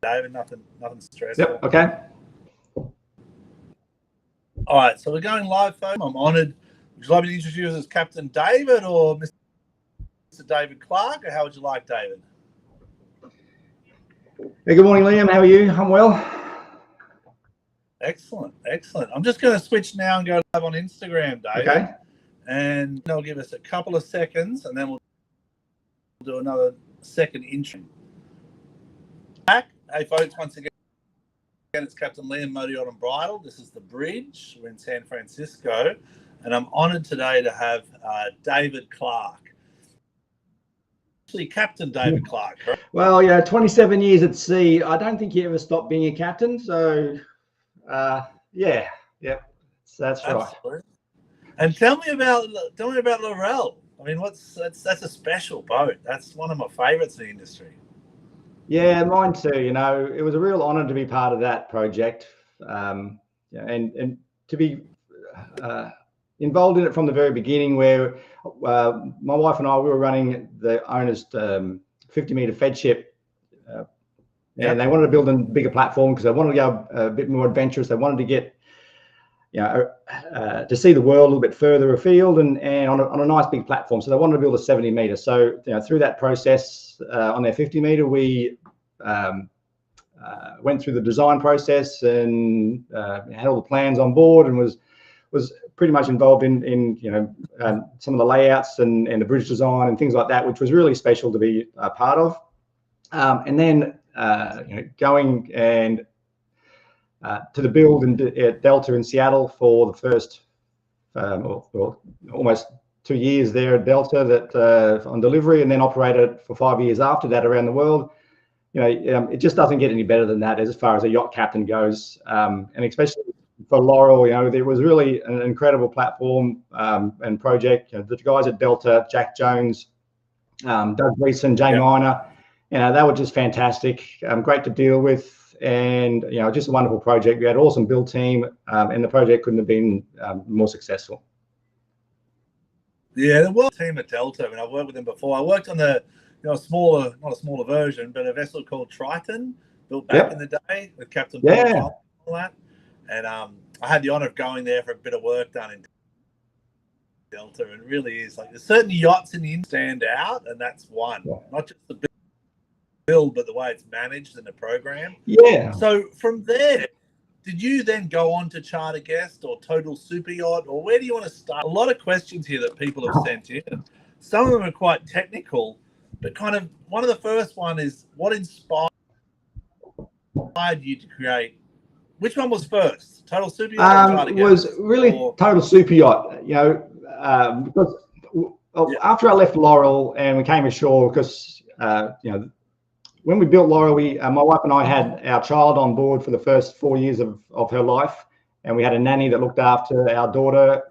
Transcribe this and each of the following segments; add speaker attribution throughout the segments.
Speaker 1: David, nothing stressful.
Speaker 2: Yep. Okay.
Speaker 1: All right, so we're going live, folks. I'm honoured. Would you like me to introduce you as Captain David or Mr. David Clarke, or how would you like, David?
Speaker 2: Hey, good morning, Liam. How are you? I'm well.
Speaker 1: Excellent, excellent. I'm just going to switch now and go live on Instagram, David.
Speaker 2: Okay.
Speaker 1: And they'll give us a couple of seconds, and then we'll do another second intro. Back. Hey, folks, once again, it's Captain Liam, Motor Yacht and Bridal. This is The Bridge. We're in San Francisco, and I'm honoured today to have David Clarke. Actually, Captain David Clarke, correct?
Speaker 2: Well, yeah, 27 years at sea. I don't think you ever stopped being a captain. So, yeah, that's right.
Speaker 1: And tell me about Laurel. I mean, that's a special boat. That's one of my favourites in the industry.
Speaker 2: Yeah, mine too. You know, it was a real honour to be part of that project, and to be involved in it from the very beginning. Where my wife and I, we were running the owner's 50-metre fed ship, and they wanted to build a bigger platform because they wanted to go a bit more adventurous. They wanted to get, to see the world a little bit further afield and on a nice big platform. So they wanted to build a 70-metre. So through that process, on their 50-metre, we went through the design process and had all the plans on board, and was pretty much involved in some of the layouts and the bridge design and things like that, which was really special to be a part of. And then going and to the build at Delta in Seattle for the first almost 2 years there at Delta, that on delivery, and then operated for 5 years after that around the world. It just doesn't get any better than that as far as a yacht captain goes, and especially for Laurel. There was really an incredible platform and project. The guys at Delta, Jack Jones, Doug Gleason, Jay Miner, they were just fantastic, great to deal with. And just a wonderful project. We had an awesome build team, and the project couldn't have been more successful.
Speaker 1: Yeah, the world team at Delta. I mean, I've worked with them before. I worked on not a smaller version, but a vessel called Triton, built back in the day with Captain Paul and all that. And I had the honour of going there for a bit of work done in Delta, and it really is like there's certain yachts in the industry stand out, and that's one. Not just the build, but the way it's managed and the program. Yeah. So from there, did you then go on to Charter Guest or Total Super Yacht, or where do you want to start? A lot of questions here that people have sent in. Some of them are quite technical, but kind of one of the first one is, what inspired you to create? Which one was first, Total Super Yacht or Charter Guest?
Speaker 2: Was really Total Super Yacht. Because after I left Laurel and we came ashore, because when we built Laurel, my wife and I had our child on board for the first 4 years of her life, and we had a nanny that looked after our daughter.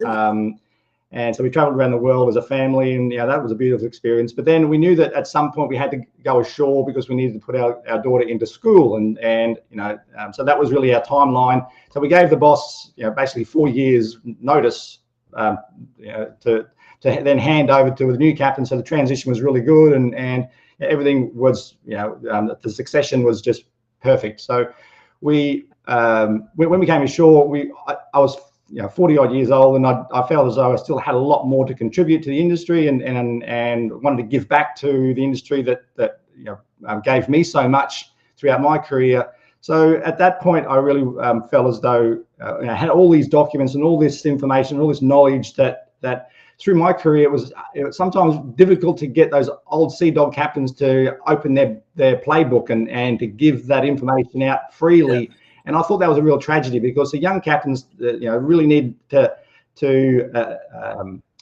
Speaker 2: And so we traveled around the world as a family, and that was a beautiful experience. But then we knew that at some point we had to go ashore because we needed to put our daughter into school, and so that was really our timeline. So we gave the boss basically 4 years notice to then hand over to the new captain. So the transition was really good, and everything was, the succession was just perfect. So when we came ashore, I was 40 odd years old, and I felt as though I still had a lot more to contribute to the industry, and wanted to give back to the industry that gave me so much throughout my career. So at that point, I really felt as though I had all these documents and all this information, all this knowledge that through my career, it was sometimes difficult to get those old Sea Dog captains to open their playbook and to give that information out freely. Yeah. And I thought that was a real tragedy, because the young captains, really need to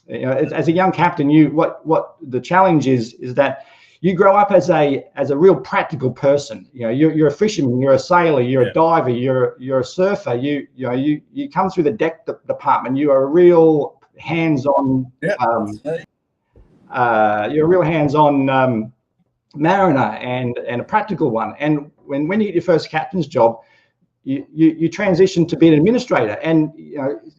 Speaker 2: as a young captain, what the challenge is that you grow up as a real practical person. You're a fisherman, you're a sailor, you're a diver, you're a surfer. You come through the deck department. You are a real hands-on. You're a real hands-on mariner and a practical one. And when you get your first captain's job, you transition to be an administrator, and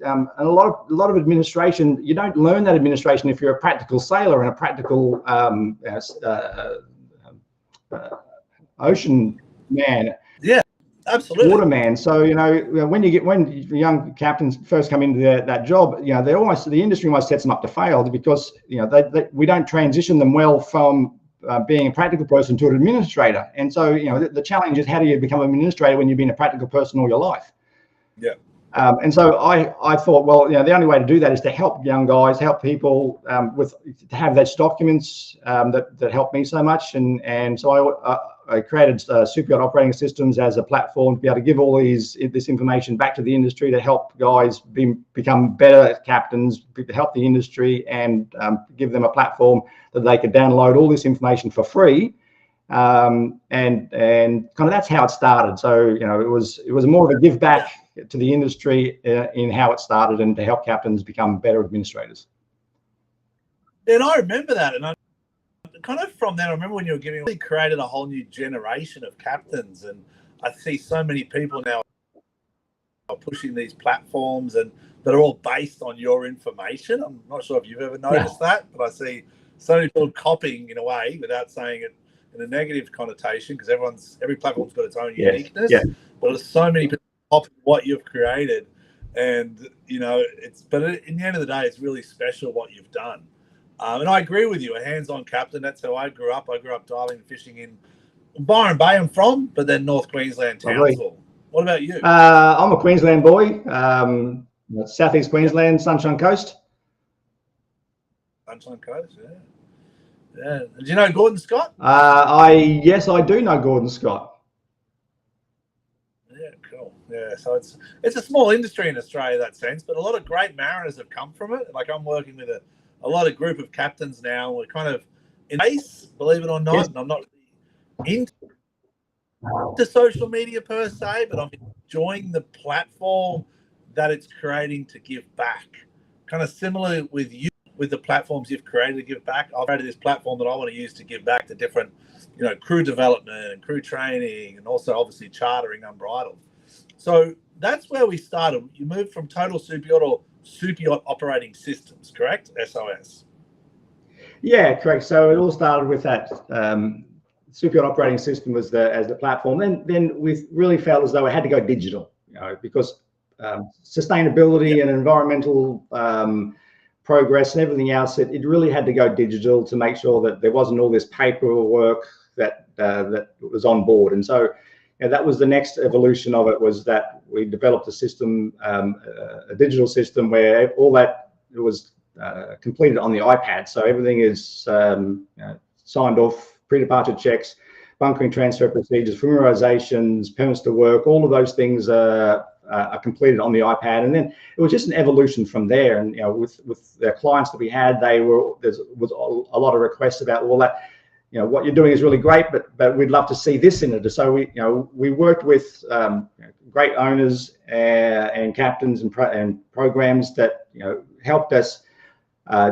Speaker 2: a lot of administration, you don't learn that administration if you're a practical sailor and a practical ocean man.
Speaker 1: Absolutely.
Speaker 2: waterman. So when young captains first come into that job, the industry almost sets them up to fail, because we don't transition them well from being a practical person to an administrator. And so the challenge is, how do you become an administrator when you've been a practical person all your life?
Speaker 1: Yeah.
Speaker 2: And so I thought, well, the only way to do that is to help young guys, help people to have those documents that helped me so much. And so I created Superyacht Operating Systems as a platform to be able to give all this information back to the industry, to help guys become better captains, to help the industry, and give them a platform that they could download all this information for free. And kind of that's how it started. So it was more of a give back to the industry in how it started, and to help captains become better administrators.
Speaker 1: And I remember that, and I kind of from then, I remember when you were really created a whole new generation of captains, and I see so many people now are pushing these platforms and that are all based on your information. I'm not sure if you've ever noticed that, but I see so many people copying in a way, without saying it in a negative connotation, because every platform's got its own uniqueness.
Speaker 2: Yeah.
Speaker 1: But there's so many people copying what you've created, and in the end of the day, it's really special what you've done. And I agree with you, a hands-on captain. That's how I grew up. I grew up diving and fishing in Byron Bay, I'm from, but then North Queensland, Townsville. What about you?
Speaker 2: I'm a Queensland boy, southeast Queensland, Sunshine Coast.
Speaker 1: Sunshine Coast, yeah. Yeah. Do you know Gordon Scott?
Speaker 2: Yes, I do know Gordon Scott.
Speaker 1: Yeah, cool. Yeah, so it's a small industry in Australia in that sense, but a lot of great mariners have come from it. Like, I'm working with a lot of group of captains now. We're kind of in base, believe it or not. Yes. And I'm not into social media per se, but I'm enjoying the platform that it's creating to give back. Kind of similar with you, with the platforms you've created to give back. I've created this platform that I want to use to give back to different, crew development and crew training, and also obviously chartering unbridled. So that's where we started. You moved from Total Superyacht or Superyacht Operating Systems, correct? SOS.
Speaker 2: Yeah, correct. So it all started with that Superyacht Operating System as the platform. Then we really felt as though it had to go digital, because sustainability and environmental progress and everything else, it really had to go digital to make sure that there wasn't all this paperwork that was on board. And so that was the next evolution of it, was that we developed a system, a digital system, where all that was completed on the iPad. So everything is signed off, pre-departure checks, bunkering transfer procedures, familiarizations, permits to work, all of those things are completed on the iPad. And then it was just an evolution from there. And with the clients that we had, there was a lot of requests about all that. What you're doing is really great, but we'd love to see this in it. So we worked with great owners and captains and programs that helped us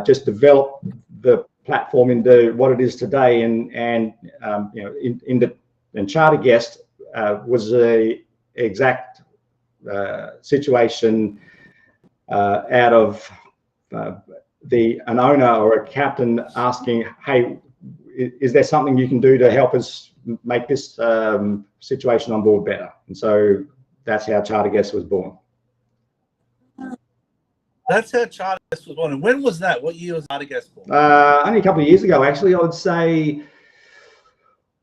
Speaker 2: just develop the platform into what it is today. And Charter Guest was a exact situation out of an owner or a captain asking, hey, is there something you can do to help us make this situation on board better? And so that's how Charter Guest was born.
Speaker 1: That's how Charter Guest was born. And when was that? What year was Charter Guest born?
Speaker 2: Only a couple of years ago, actually. I would say,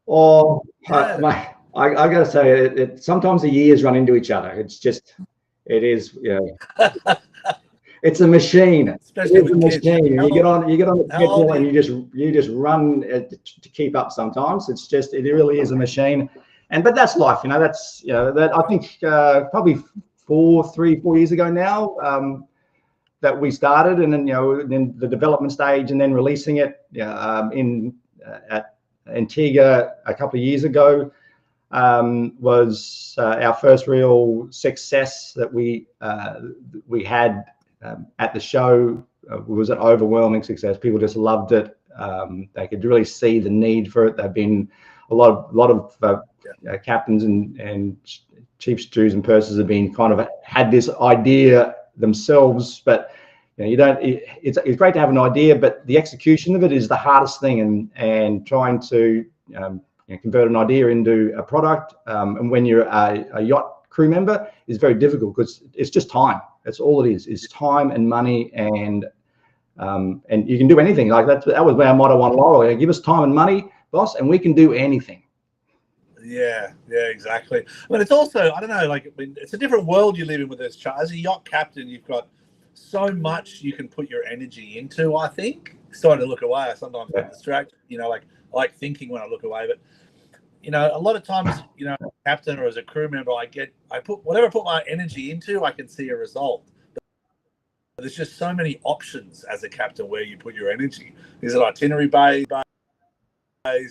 Speaker 2: I got to say, sometimes the years run into each other. It is. It's a machine. Especially with kids. You get on the schedule and you just run to keep up. Sometimes it really is a machine. But that's life. That's that I think probably 4 years ago now that we started, and then the development stage, and then releasing it at Antigua a couple of years ago was our first real success that we had. At the show, was an overwhelming success. People just loved it. They could really see the need for it. There've been a lot of captains and chief stewards and pursers have been kind of had this idea themselves, but it's great to have an idea, but the execution of it is the hardest thing, and trying to convert an idea into a product. And when you're a yacht crew member, it's very difficult because it's just time. That's all it is time and money, and you can do anything. Like that was our motto on Laurel. Give us time and money, boss, and we can do anything.
Speaker 1: Yeah, exactly. But it's also, I don't know, like, I mean, it's a different world you live in with this. As a yacht captain, you've got so much you can put your energy into, I think. Starting to look away, I sometimes get distracted, like I like thinking when I look away. But, a lot of times, as a captain or as a crew member, I put my energy into, I can see a result. But there's just so many options as a captain where you put your energy. Is it itinerary based?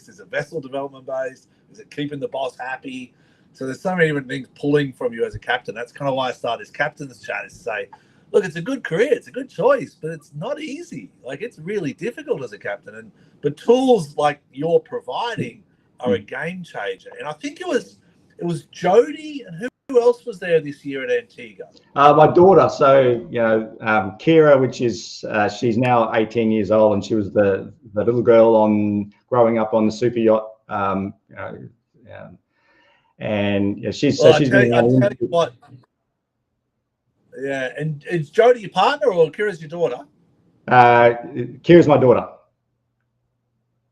Speaker 1: Is it vessel development based? Is it keeping the boss happy? So there's so many different things pulling from you as a captain. That's kind of why I started this captain's chat, is to say, look, it's a good career, it's a good choice, but it's not easy. Like, it's really difficult as a captain. And the tools like you're providing are a game changer. And I think it was Jody, and who else was there this year at Antigua?
Speaker 2: My daughter. So Kira, which is she's now 18 years old, and she was the little girl growing up on the super yacht. And she's been.
Speaker 1: I'll tell you what. Yeah, and is Jody your partner or Kira's your daughter?
Speaker 2: Kira's my daughter.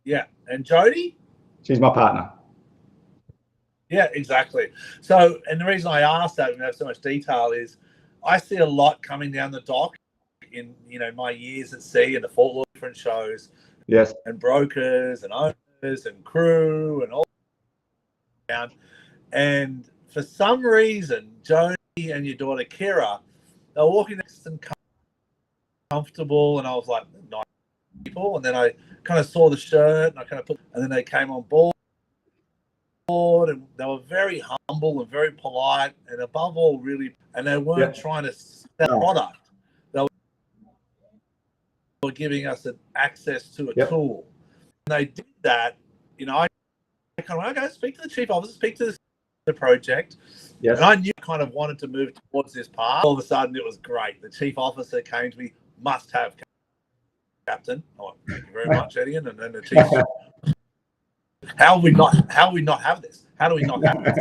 Speaker 1: Yeah, and Jody?
Speaker 2: She's my partner.
Speaker 1: Yeah, exactly. So, and the reason I asked that and have so much detail is I see a lot coming down the dock in, my years at sea and the Fort Lauderdale different shows.
Speaker 2: Yes.
Speaker 1: And brokers and owners and crew and all around. And for some reason, Jody and your daughter Kira, they were walking next and comfortable, and I was like, nice people. And then I kind of saw the shirt, and I kind of and then they came on board. And they were very humble and very polite, and above all, really, and they weren't trying to sell product. They were giving us access to a tool. And they did that. I kind of went, okay, speak to the chief officer, speak to the project. Yes. And I knew I kind of wanted to move towards this path. All of a sudden, it was great. The chief officer came to me, must have captain. Oh, thank you very much, Eddie. And then the chief. How we not have this? How do we not have this?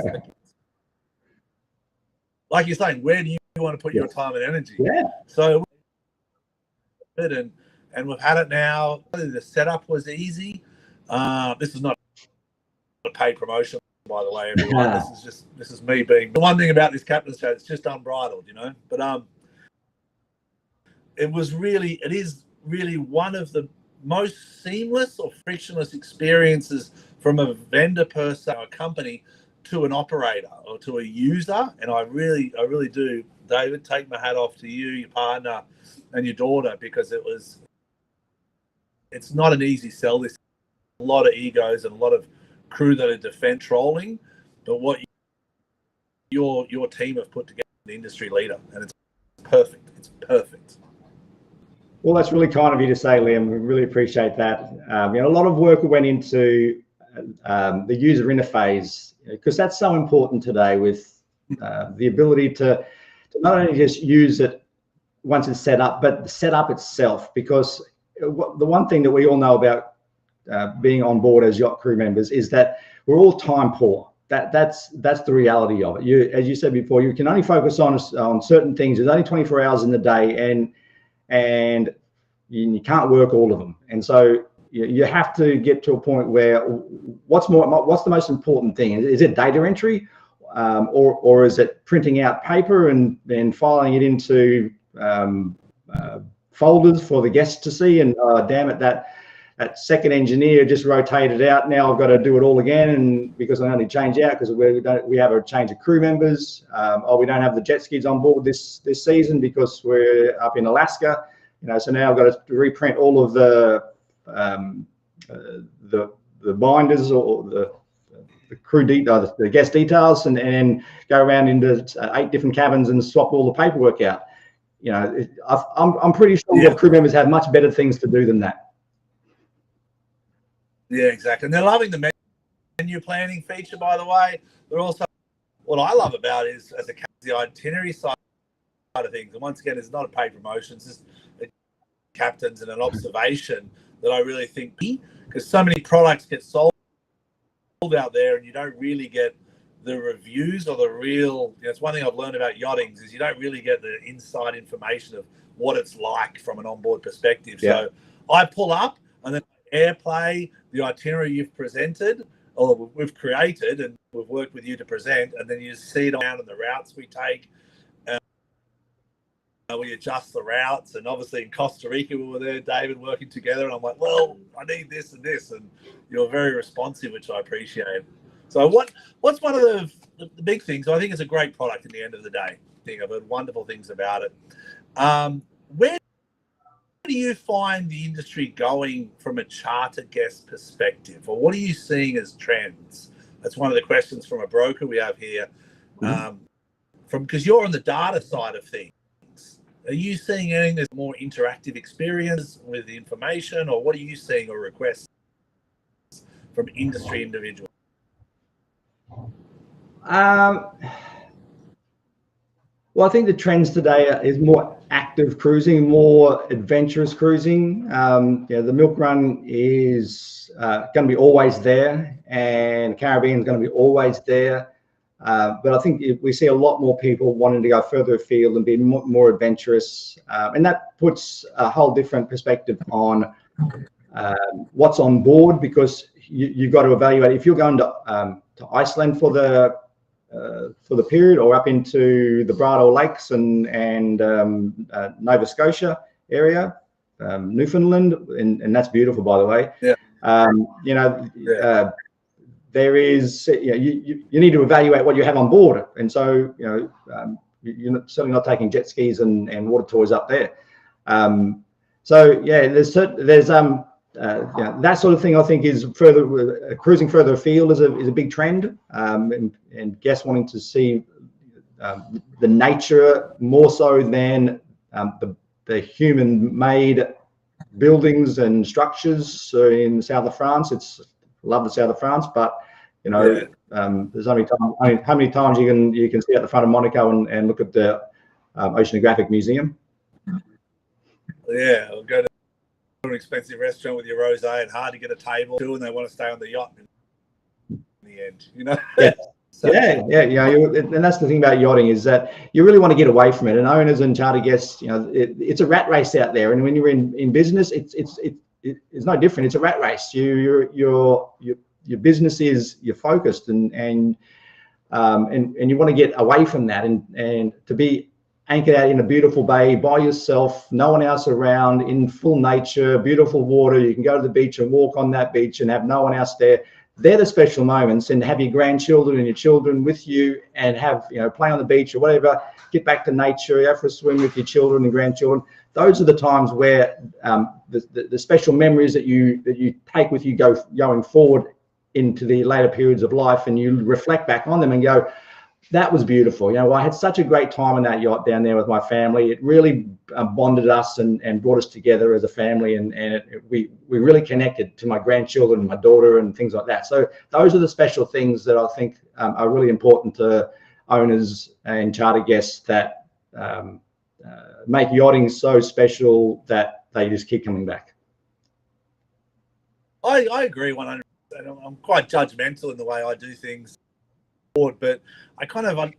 Speaker 1: Like you're saying, where do you want to put your time and energy?
Speaker 2: Yeah.
Speaker 1: So, and we've had it now. The setup was easy. This is not a paid promotion, by the way, everyone. This is me being the one thing about this captain's chat. It's just unbridled, But it is really one of the most seamless or frictionless experiences from a vendor per se, a company, to an operator or to a user. And I really do, David, take my hat off to you, your partner, and your daughter, because it's not an easy sell. There's a lot of egos and a lot of crew that are defense trolling, but what your team have put together, the industry leader, and it's perfect. It's perfect.
Speaker 2: Well, that's really kind of you to say, Liam. We really appreciate that. A lot of work went into the user interface, because that's so important today, with the ability to not only just use it once it's set up, but the setup itself. Because the one thing that we all know about being on board as yacht crew members is that we're all time poor. That's the reality of it. As you said before, you can only focus on certain things. There's only 24 hours in the day, and you can't work all of them. And so you have to get to a point where what's the most important thing? Is it data entry, or is it printing out paper and then filing it into folders for the guests to see? And damn it, that second engineer just rotated out. Now I've got to do it all again, and because I only change out because we have a change of crew members. We don't have the jet skis on board this season because we're up in Alaska. So now I've got to reprint all of the binders or the crew the guest details, and go around into 8 different cabins and swap all the paperwork out. I'm pretty sure your crew members have much better things to do than that.
Speaker 1: Yeah, exactly. And they're loving the menu planning feature, by the way. They're also, what I love about it is, as the itinerary side of things. And once again, it's not a paid promotion. It's just the captains and an observation that I really think, because so many products get sold out there and you don't really get the reviews or the real, it's one thing I've learned about yachting is you don't really get the inside information of what it's like from an onboard perspective. Yeah. So I pull up and then airplay the itinerary you've presented or we've created and we've worked with you to present, and then you see it down in the routes we take. We adjust the routes, and obviously in Costa Rica we were there, David, working together, and I'm like, well, I need this and this, and you're very responsive, which I appreciate. So what's one of the big things? I think it's a great product in the end of the day. I've heard wonderful things about it. Where do you find the industry going from a charter guest perspective, or what are you seeing as trends? That's one of the questions from a broker we have here. Because you're on the data side of things. Are you seeing anything that's more interactive experience with the information, or what are you seeing or requests from industry individuals?
Speaker 2: Well, I think the trends today is more active cruising, more adventurous cruising. The milk run is going to be always there, and Caribbean is going to be always there. But I think we see a lot more people wanting to go further afield and be more adventurous, and that puts a whole different perspective on what's on board, because you've got to evaluate if you're going to Iceland for the period, or up into the Brador Lakes and Nova Scotia area, Newfoundland, and that's beautiful, by the way. Yeah. There is, you need to evaluate what you have on board, and so you're certainly not taking jet skis and water toys up there. So yeah, there's that sort of thing. I think is cruising further afield is a big trend, and guests wanting to see the nature more so than the human-made buildings and structures. So in the south of France, love the south of France, but there's only how many times you can sit at the front of Monaco and look at the Oceanographic Museum.
Speaker 1: Yeah, or go to an expensive restaurant with your rosé and hard to get a table too, and they want to stay on the yacht in the end,
Speaker 2: Yeah. So, and that's the thing about yachting, is that you really want to get away from it. And owners and charter guests, it's a rat race out there, and when you're in business, it's no different. It's a rat race. Your business is, you're focused, and you want to get away from that, and to be anchored out in a beautiful bay by yourself, no one else around, in full nature, beautiful water. You can go to the beach and walk on that beach and have no one else there. They're the special moments, and have your grandchildren and your children with you, and have play on the beach or whatever. Get back to nature, go for a swim with your children and grandchildren. Those are the times where the special memories that you take with you going forward into the later periods of life, and you reflect back on them and go, that was beautiful. I had such a great time on that yacht down there with my family. It really bonded us and brought us together as a family, and we really connected to my grandchildren and my daughter and things like that. So those are the special things that I think are really important to owners and charter guests, that make yachting so special that they just keep coming back.
Speaker 1: I agree 100%. I'm quite judgmental in the way I do things, but I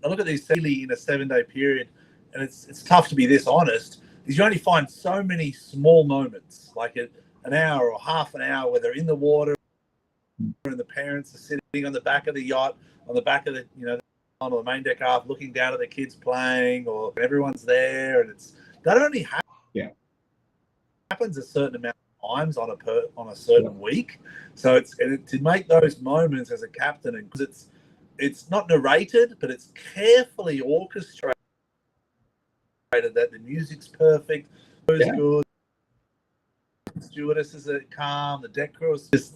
Speaker 1: look at these really in a 7-day period, and it's tough to be this honest, is you only find so many small moments, like an hour or half an hour where they're in the water and the parents are sitting on the back of the yacht, on the back of the on the main deck aft, looking down at the kids playing, or everyone's there, and that only happens a certain amount of times on a certain week. So to make those moments as a captain, and because it's not narrated, but it's carefully orchestrated, that the music's perfect, it's good, the stewardesses are calm, the deck crew is just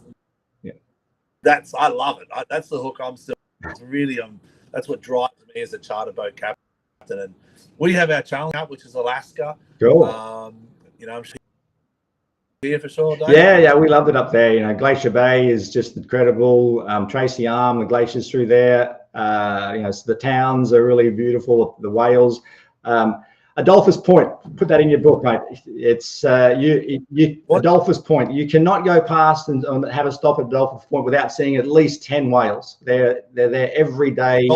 Speaker 1: I love it. That's the hook I'm still. It's really that's what drives me as a charter boat captain. And we have our challenge out, which is Alaska.
Speaker 2: Cool.
Speaker 1: I'm sure here for sure, Dave.
Speaker 2: Yeah, we loved it up there. Glacier Bay is just incredible. Tracy Arm, the glaciers through there. So the towns are really beautiful. The whales. I Adolphus Point. Put that in your book, mate. It's Adolphus Point. You cannot go past and have a stop at Adolphus Point without seeing at least 10 whales. They're there every day.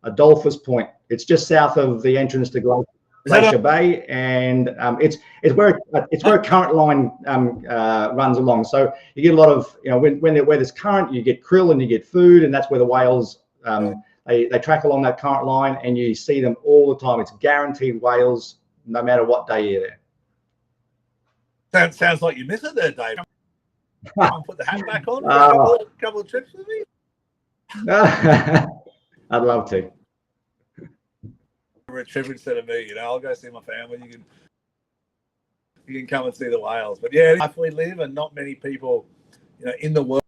Speaker 2: Adolphus Point. It's just south of the entrance to Glacier Bay, and it's where a current line runs along. So you get a lot of, when there's current, you get krill and you get food, and that's where the whales they track along that current line, and you see them all the time. It's guaranteed whales, no matter what day you're
Speaker 1: there. Sounds like you miss it there, Dave. Come put the hat back on for a couple of trips with me.
Speaker 2: I'd love to.
Speaker 1: A trip instead of me, I'll go see my family. You can come and see the whales. But yeah, if we live, and not many people, in the world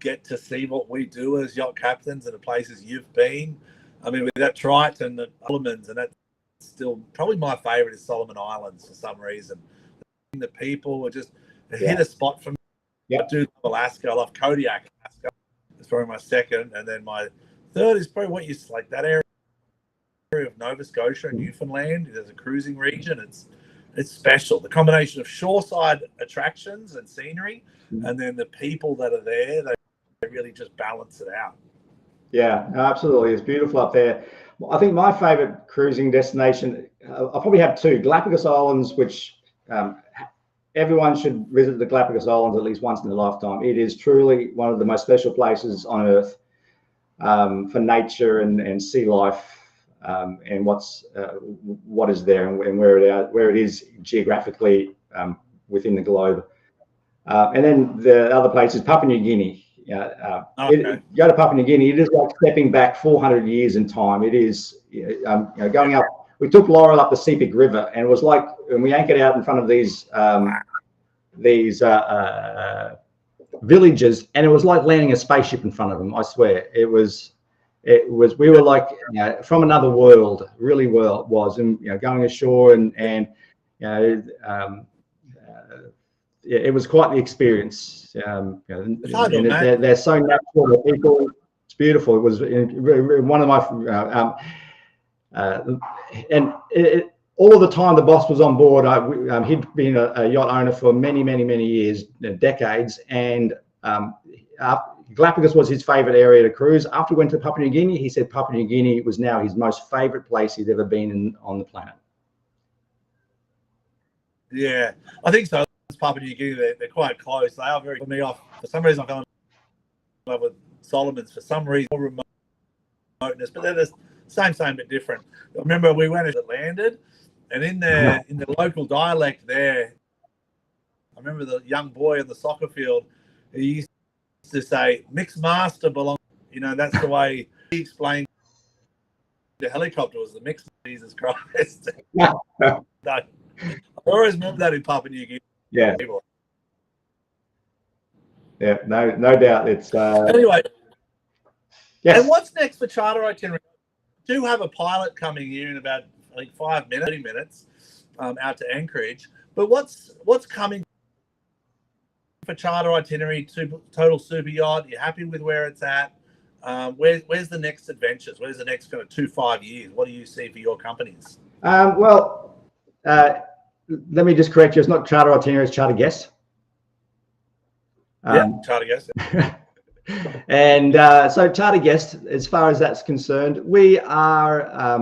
Speaker 1: get to see what we do as yacht captains and the places you've been. I mean, with that Triton and Solomons, and that's still probably my favorite is Solomon Islands for some reason. The people are just hit a spot for me. I do love Alaska. I love Kodiak, Alaska. It's probably my second, and then my third is probably what you like, that area of Nova Scotia and Newfoundland. There's a cruising region. It's special. The combination of shoreside attractions and scenery, and then the people that are there, they really just balance it out. Yeah,
Speaker 2: absolutely. It's beautiful up there. I think my favorite cruising destination, I'll probably have two. Galapagos Islands, which everyone should visit the Galapagos Islands at least once in their lifetime. It is truly one of the most special places on Earth for nature and sea life. And what is there and where it is geographically within the globe, and then the other place is Papua New Guinea. Go to Papua New Guinea. It is like stepping back 400 years in time. It is going up. We took Laurel up the Sepik River, and it was like when we anchored out in front of these villages, and it was like landing a spaceship in front of them. I swear, it was. We were like from another world, really was, and going ashore and it was quite the experience. They're so natural, the people. It's beautiful. It was one of my all of the time the boss was on board. He'd been a yacht owner for many years, decades, and Galapagos was his favorite area to cruise. After we went to Papua New Guinea, he said Papua New Guinea was now his most favorite place he'd ever been on the planet.
Speaker 1: Yeah, I think so. Papua New Guinea, they're quite close. They are very, for me, for some reason, I fell in love with Solomons for some reason, more remoteness, but they're the same but different. I remember we went as it landed, and in the local dialect there, I remember the young boy on the soccer field, he used to say mixed master belongs, that's the way he explained the helicopter was the mixed. Jesus Christ. No, I always remember that in Papua New Guinea.
Speaker 2: Yeah, no doubt. It's
Speaker 1: anyway.
Speaker 2: Yes.
Speaker 1: And what's next for charter itinerary? We do have a pilot coming here in about 30 minutes out to Anchorage, but what's coming for charter itinerary to Total Super Yacht? You're happy with where it's at? Where's the next adventures? Where's the next kind of 2-5 years? What do you see for your companies?
Speaker 2: Let me just correct you. It's not charter itinerary, it's charter guests.
Speaker 1: Charter guests.
Speaker 2: And so charter guests, as far as that's concerned, we are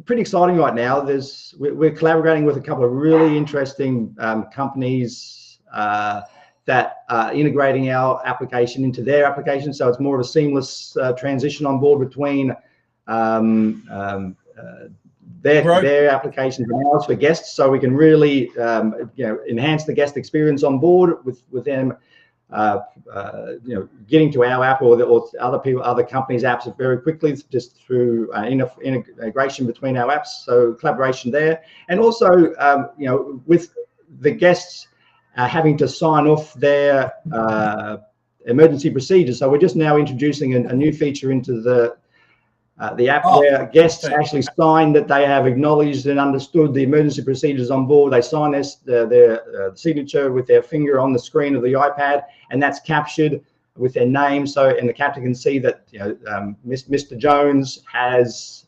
Speaker 2: pretty exciting right now. We're collaborating with a couple of really interesting companies that are integrating our application into their application, so it's more of a seamless transition on board between their applications and ours for guests, so we can really enhance the guest experience on board with them getting to our app or other companies' apps very quickly, just through integration between our apps. So collaboration there, and also with the guests having to sign off their emergency procedures. So we're just now introducing a new feature into the app where guests actually sign that they have acknowledged and understood the emergency procedures on board. They sign their signature with their finger on the screen of the iPad, and that's captured with their name, so and the captain can see that Mr. Jones has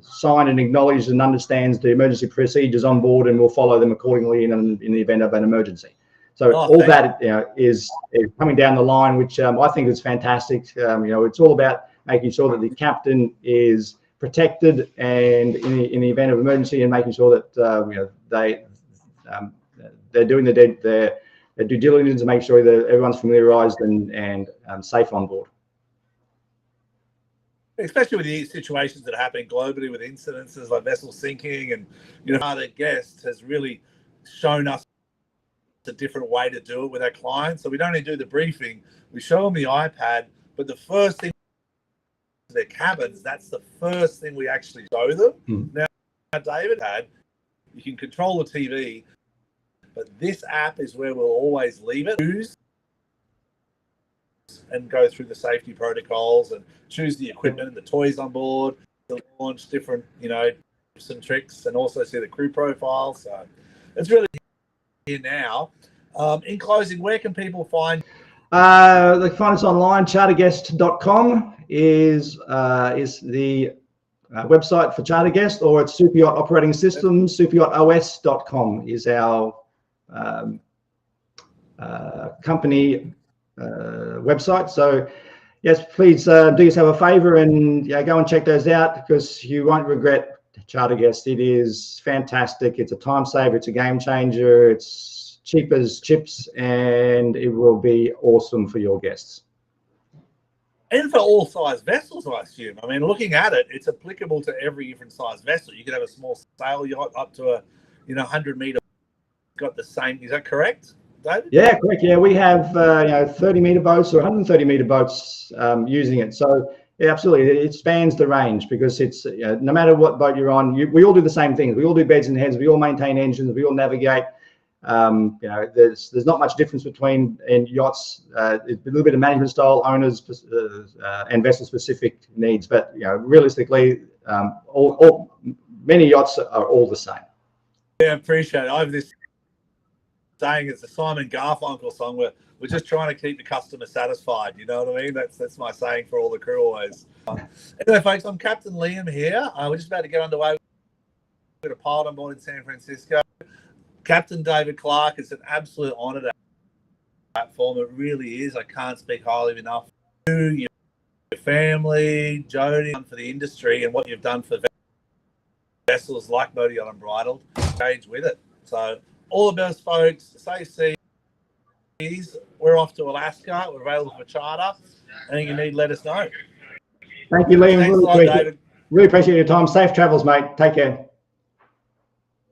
Speaker 2: signed and acknowledged and understands the emergency procedures on board and will follow them accordingly in the event of an emergency. So all that is coming down the line, which I think is fantastic. It's all about making sure that the captain is protected and in the event of emergency, and making sure that they're doing their due diligence and make sure that everyone's familiarized and safe on board.
Speaker 1: Especially with the situations that happen globally with incidences like vessel sinking, and the guest has really shown us a different way to do it with our clients. So we don't only do the briefing, we show them the iPad, but the first thing, their cabins, that's the first thing we actually show them. Now, David you can control the TV, but this app is where we'll always leave it. And go through the safety protocols and choose the equipment and the toys on board, to launch different, tips and tricks, and also see the crew profile. So it's really here now. In closing, where can people find?
Speaker 2: They can find us online. Charterguest.com is the website for Charterguest, or it's Superyacht Operating Systems. Superyachtos.com is our company website. So yes, please do yourself a favor and go and check those out, because you won't regret Charterguest. It is fantastic. It's a time saver. It's a game changer. It's cheap as chips, and it will be awesome for your guests.
Speaker 1: And for all size vessels, I assume. I mean, looking at it, it's applicable to every different size vessel. You could have a small sail yacht up to a 100-meter. Got the same. Is that correct, David?
Speaker 2: Yeah, correct. Yeah, we have 30-meter boats or 130-meter boats using it. So yeah, absolutely, it spans the range, because it's no matter what boat you're on, we all do the same things. We all do beds and heads. We all maintain engines. We all navigate. There's not much difference between yachts. It's a little bit of management style, owners and vessel specific needs, but realistically, many yachts are all the same.
Speaker 1: Yeah, appreciate it. I have this saying, it's a Simon Garfunkel song, where we're just trying to keep the customer satisfied. You know what I mean? That's my saying for all the crew always. Anyway, folks, I'm Captain Liam here. We're just about to get underway with a pilot on board in San Francisco. Captain David Clarke, it's an absolute honour to have the platform. It really is. I can't speak highly enough. Your family, Jody, for the industry, and what you've done for vessels like Motor Yacht Unbridled. Engage with it. So all the best, folks. Safe seas. We're off to Alaska. We're available for charter. Anything you need, let us know.
Speaker 2: Thank you, Liam. Really appreciate your time. Safe travels, mate. Take care.